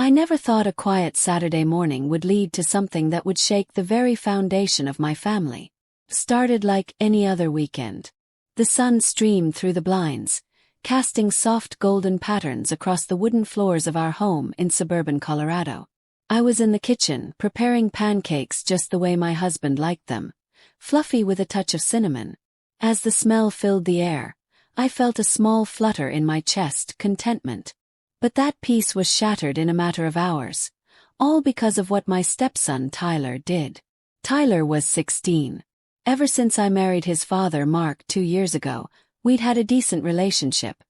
I never thought a quiet Saturday morning would lead to something that would shake the very foundation of my family. Started like any other weekend. The sun streamed through the blinds, casting soft golden patterns across the wooden floors of our home in suburban Colorado. I was in the kitchen, preparing pancakes just the way my husband liked them, fluffy with a touch of cinnamon. As the smell filled the air, I felt a small flutter in my chest, contentment. But that peace was shattered in a matter of hours, all because of what my stepson Tyler did. Tyler was 16. Ever since I married his father Mark 2 years ago, we'd had a decent relationship.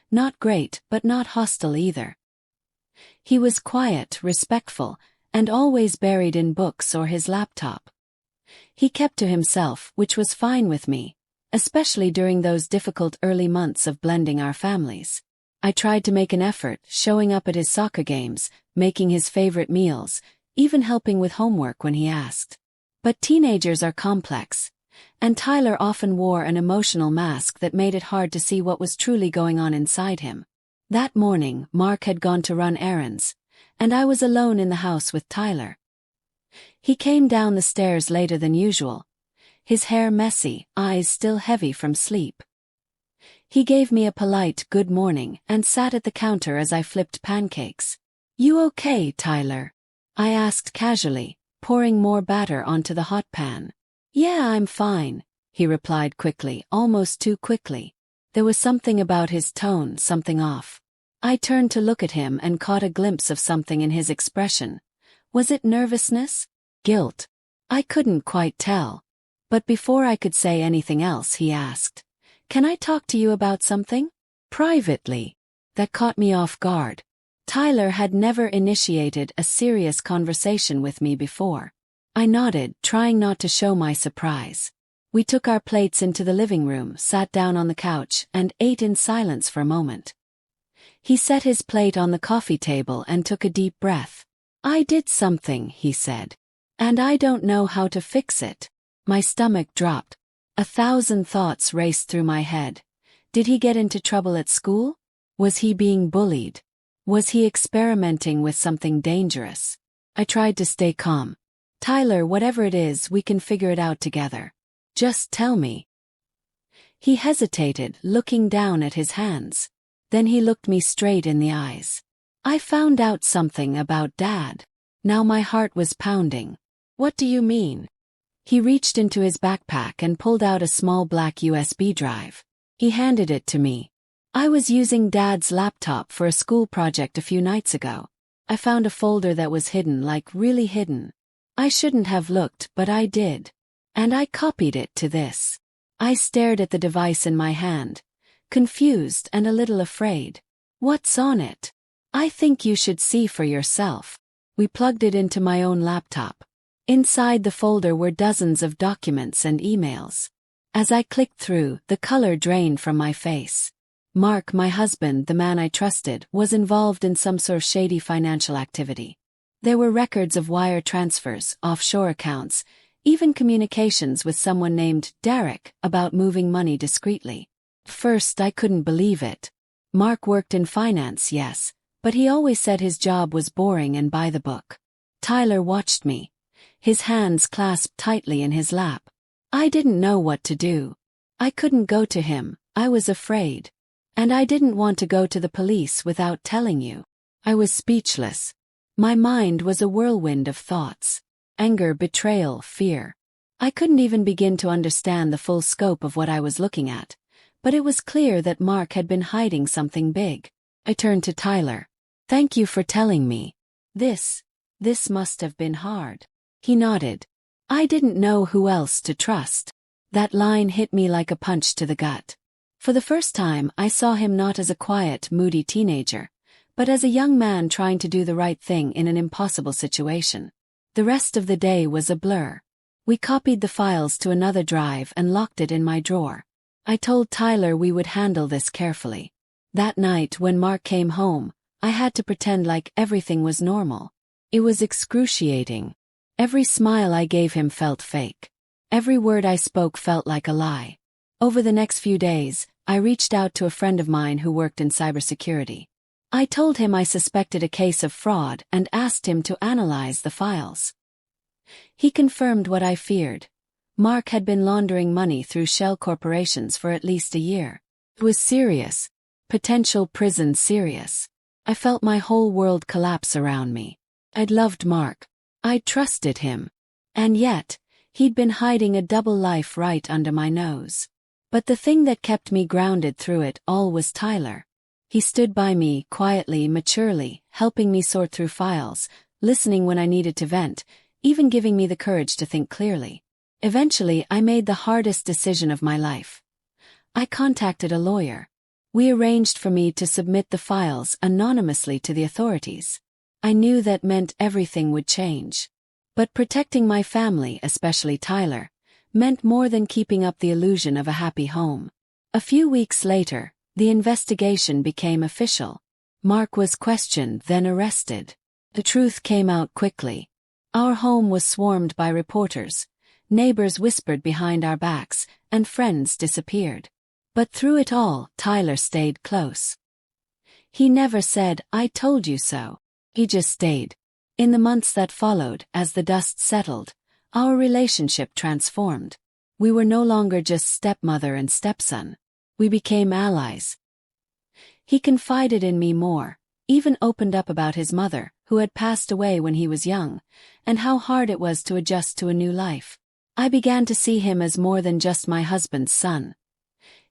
Not great, but not hostile either. He was quiet, respectful, and always buried in books or his laptop. He kept to himself, which was fine with me, especially during those difficult early months of blending our families. I tried to make an effort, showing up at his soccer games, making his favorite meals, even helping with homework when he asked. But teenagers are complex, and Tyler often wore an emotional mask that made it hard to see what was truly going on inside him. That morning, Mark had gone to run errands, and I was alone in the house with Tyler. He came down the stairs later than usual, his hair messy, eyes still heavy from sleep. He gave me a polite good morning and sat at the counter as I flipped pancakes. "You okay, Tyler?" I asked casually, pouring more batter onto the hot pan. "Yeah, I'm fine," he replied quickly, almost too quickly. There was something about his tone, something off. I turned to look at him and caught a glimpse of something in his expression. Was it nervousness? Guilt? I couldn't quite tell. But before I could say anything else, he asked, "Can I talk to you about something? Privately?" That caught me off guard. Tyler had never initiated a serious conversation with me before. I nodded, trying not to show my surprise. We took our plates into the living room, sat down on the couch, and ate in silence for a moment. He set his plate on the coffee table and took a deep breath. "I did something," he said, "and I don't know how to fix it." My stomach dropped. 1,000 thoughts raced through my head. Did he get into trouble at school? Was he being bullied? Was he experimenting with something dangerous? I tried to stay calm. "Tyler, whatever it is, we can figure it out together. Just tell me." He hesitated, looking down at his hands. Then he looked me straight in the eyes. "I found out something about Dad." Now my heart was pounding. "What do you mean?" He reached into his backpack and pulled out a small black USB drive. He handed it to me. "I was using Dad's laptop for a school project a few nights ago. I found a folder that was hidden, like really hidden. I shouldn't have looked, but I did. And I copied it to this." I stared at the device in my hand, confused and a little afraid. "What's on it?" "I think you should see for yourself." We plugged it into my own laptop. Inside the folder were dozens of documents and emails. As I clicked through, the color drained from my face. Mark, my husband, the man I trusted, was involved in some sort of shady financial activity. There were records of wire transfers, offshore accounts, even communications with someone named Derek about moving money discreetly. First, I couldn't believe it. Mark worked in finance, yes, but he always said his job was boring and by the book. Tyler watched me, his hands clasped tightly in his lap. I didn't know what to do. I couldn't go to him, I was afraid. And I didn't want to go to the police without telling you. I was speechless. My mind was a whirlwind of thoughts. Anger, betrayal, fear. I couldn't even begin to understand the full scope of what I was looking at. But it was clear that Mark had been hiding something big. I turned to Tyler. "Thank you for telling me. This must have been hard." He nodded. I didn't know who else to trust. That line hit me like a punch to the gut. For the first time, I saw him not as a quiet, moody teenager, but as a young man trying to do the right thing in an impossible situation. The rest of the day was a blur. We copied the files to another drive and locked it in my drawer. I told Tyler we would handle this carefully. That night, when Mark came home, I had to pretend like everything was normal. It was excruciating. Every smile I gave him felt fake. Every word I spoke felt like a lie. Over the next few days, I reached out to a friend of mine who worked in cybersecurity. I told him I suspected a case of fraud and asked him to analyze the files. He confirmed what I feared. Mark had been laundering money through shell corporations for at least a year. It was serious. Potential prison serious. I felt my whole world collapse around me. I'd loved Mark. I'd trusted him. And yet, he'd been hiding a double life right under my nose. But the thing that kept me grounded through it all was Tyler. He stood by me, quietly, maturely, helping me sort through files, listening when I needed to vent, even giving me the courage to think clearly. Eventually, I made the hardest decision of my life. I contacted a lawyer. We arranged for me to submit the files anonymously to the authorities. I knew that meant everything would change. But protecting my family, especially Tyler, meant more than keeping up the illusion of a happy home. A few weeks later, the investigation became official. Mark was questioned, then arrested. The truth came out quickly. Our home was swarmed by reporters. Neighbors whispered behind our backs, and friends disappeared. But through it all, Tyler stayed close. He never said, "I told you so." He just stayed. In the months that followed, as the dust settled, our relationship transformed. We were no longer just stepmother and stepson. We became allies. He confided in me more, even opened up about his mother, who had passed away when he was young, and how hard it was to adjust to a new life. I began to see him as more than just my husband's son.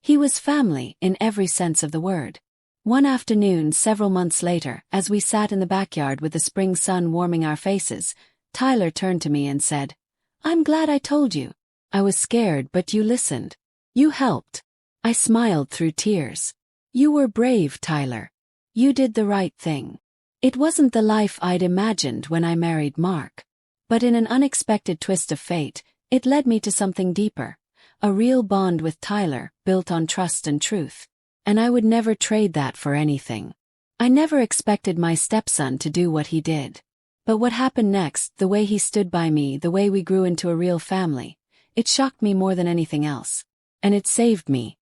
He was family in every sense of the word. One afternoon several months later, as we sat in the backyard with the spring sun warming our faces, Tyler turned to me and said, "I'm glad I told you. I was scared, but you listened. You helped." I smiled through tears. "You were brave, Tyler. You did the right thing." It wasn't the life I'd imagined when I married Mark. But in an unexpected twist of fate, it led me to something deeper. A real bond with Tyler, built on trust and truth. And I would never trade that for anything. I never expected my stepson to do what he did. But what happened next, the way he stood by me, the way we grew into a real family, it shocked me more than anything else. And it saved me.